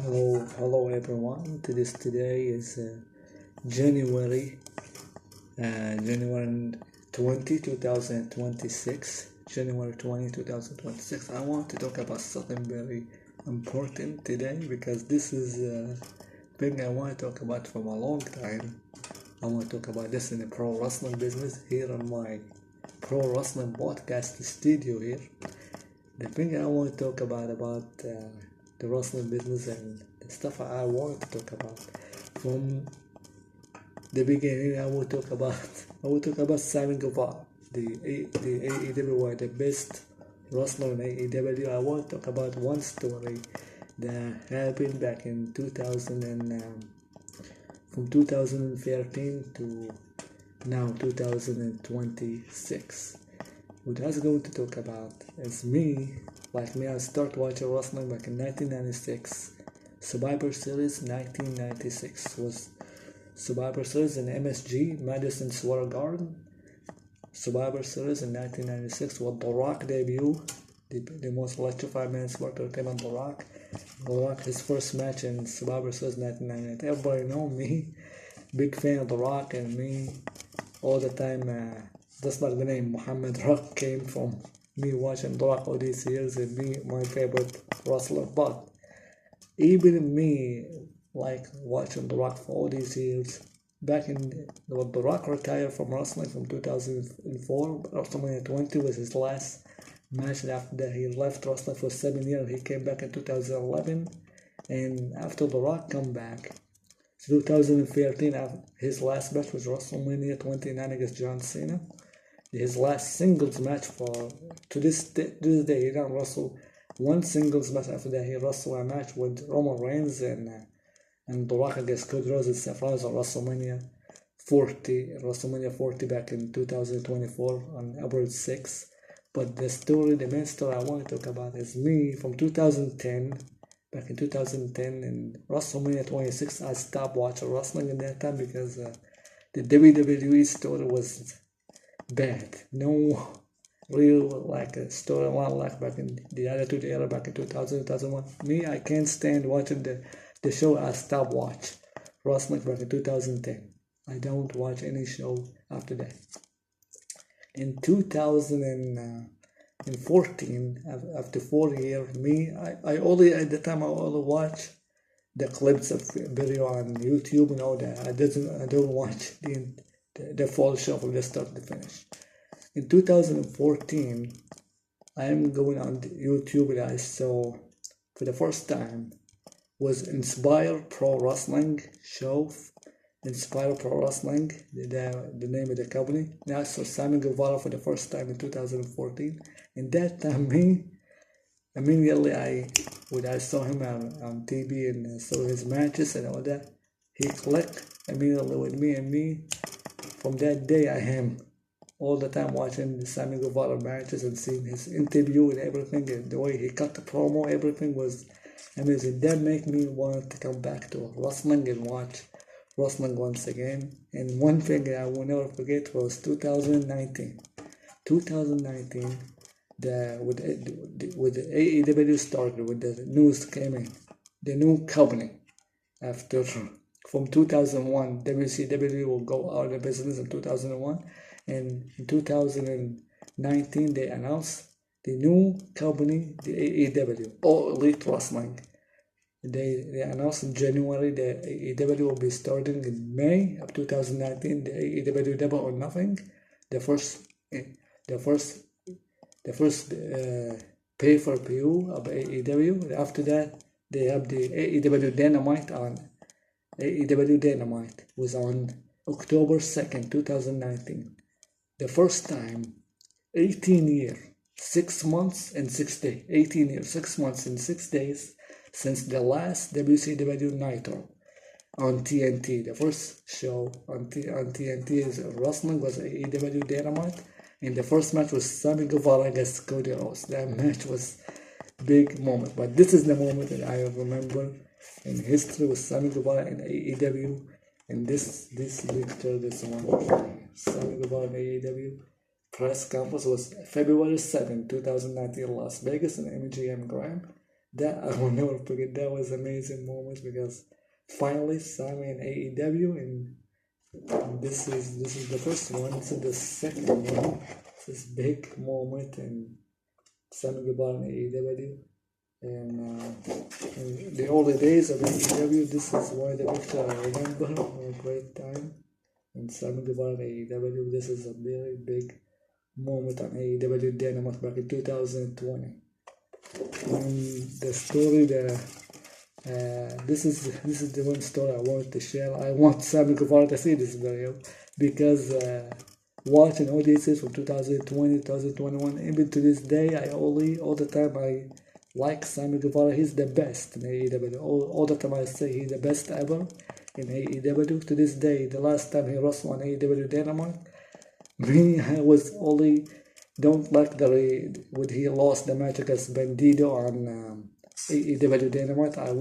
Hello everyone. Today is January, January 20, 2026. January 20, 2026. I want to talk about something very important today because this is a thing I want to talk about for a long time. I want to talk about this in the pro wrestling business here on my pro wrestling podcast studio here. The thing I want to talk about the wrestling business and the stuff I want to talk about from the beginning. I will talk about Sammy Guevara, the AEW, the best wrestler in AEW. I want to talk about one story that happened back in 2000 and from 2013 to now 2026. What I was going to talk about is I started watching wrestling back in 1996. Survivor Series 1996 was Survivor Series in MSG, Madison Square Garden. Survivor Series in 1996 was The Rock debut, the most electrifying man in sport entertainment. The Rock, his first match in Survivor Series 1998. Everybody know me, big fan of The Rock, and me all the time. Just like the name Muhammad Rock came from me watching The Rock all these years and my favorite wrestler. But even me watching The Rock for all these years, back in when The Rock retired from wrestling from 2004, WrestleMania 20 was his last match, and after that he left wrestling for 7 years. He came back in 2011, and after The Rock come back, 2013, his last match was WrestleMania 29 against John Cena. His last singles match to this day, he didn't wrestle one singles match. After that, he wrestled a match with Roman Reigns and The Rock against Cody Rhodes and Seth Rollins on WrestleMania 40 back in 2024 on April 6. But the main story I want to talk about is me from 2010. Back in 2010 in WrestleMania 26, I stopped watching wrestling at that time because the WWE story was bad. No real a storyline like back in the Attitude Era back in 2000, 2001. Me, I can't stand watching the show. I stopped watching wrestling back in 2010. I don't watch any show after that. In 2014, after 4 years, I only watch the clips of video on YouTube and all that. I don't watch the full show from the start to finish. In 2014, I am going on YouTube and I saw for the first time was Inspire Pro Wrestling show. Inspire Pro Wrestling, the name of the company. Now I saw Sammy Guevara for the first time in 2014. And that time immediately I saw him on TV and saw his matches and all that, he clicked immediately with me, and from that day I am all the time watching the Sammy Guevara matches and seeing his interview and everything, and the way he cut the promo, everything was amazing. That made me want to come back to wrestling and watch wrestling once again. And one thing I will never forget was 2019. With the AEW started, with the news came in, the new company after from 2001, WCW will go out of business in 2001, and in 2019 they announced the new company, the AEW, All Elite Wrestling. They announced in January the AEW will be starting in May of 2019. The AEW Double or Nothing, the first pay-per-view of AEW. After that, they have the AEW Dynamite on. AEW Dynamite was on October 2nd, 2019. The first time, 18 years, 6 months and 6 days. 18 years, 6 months and 6 days since the last WCW Nitro on TNT. The first show on TNT is wrestling was AEW Dynamite, and the first match was Sammy Guevara against Cody Rhodes. That match was big moment, but this is the moment that I remember in history with Sammy Guevara and AEW. And this picture, this one, Sammy Guevara and AEW press conference was February 7, 2019, Las Vegas in MGM Grand. That I will never forget. That was amazing moment because finally Sammy in AEW, and this is the first one. This is the second one. This big moment in Sammy Guevara in AEW. And in the early days of AEW, this is one of the pictures I remember. A great time. And Sammy Guevara in AEW, this is a very big moment on AEW Dynamite back in 2020. And the story, this is the one story I wanted to share. I want Sammy Guevara to see this video because watching audiences from 2020, 2021, even to this day, all the time I like Sammy Guevara. He's the best in AEW. All the time I say he's the best ever in AEW. To this day, the last time he wrestled on AEW Dynamite, I was only don't like when he lost the match against Bandido on AEW Dynamite. I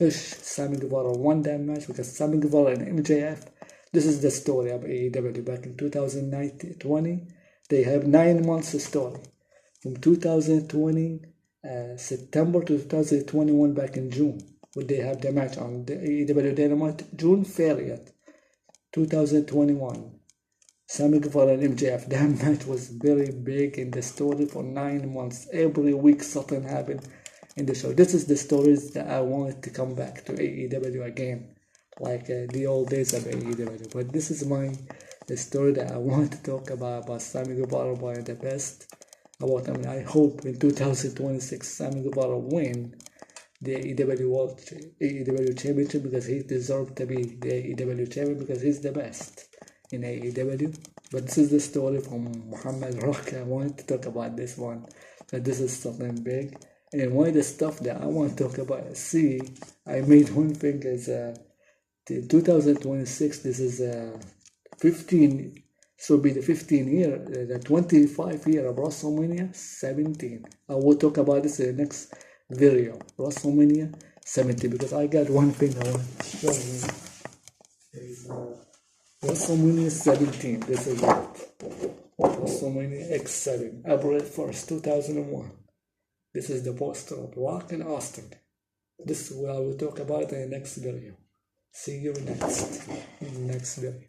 wish Sammy Guevara won that match because Sammy Guevara and MJF. This is the story of AEW back in 2020. They have 9 months story from 2020 September to 2021 back in June. Would they have the match on the AEW Dynamite June 30th, 2021. Sammy Guevara and MJF. That match was very big in the story for 9 months. Every week something happened in the show. This is the stories that I wanted to come back to AEW again, like the old days of AEW. But this is the story that I want to talk about Sammy Guevara, one of the best. I hope in 2026 Sammy Guevara win the AEW Championship because he deserved to be the AEW champion because he's the best in AEW. But this is the story from Muhammad Rock. I wanted to talk about this one, that this is something big. And one of the stuff that I want to talk about, I made one thing is 2026, this is 15, so be the 15 year, the 25 year of WrestleMania 17. I will talk about this in the next video, WrestleMania 17, because I got one thing I want to show you. Is WrestleMania 17, this is it. WrestleMania X7, April 1st, 2001. This is the poster of Rock and Austin. This is what I will talk about in the next video. See you in the next video.